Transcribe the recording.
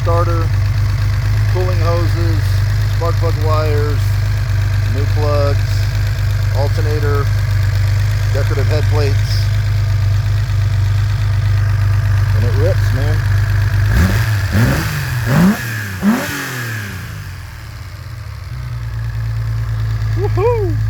starter, cooling hoses, spark plug wires, new plugs, alternator, decorative head plates, and it rips, man. Woohoo!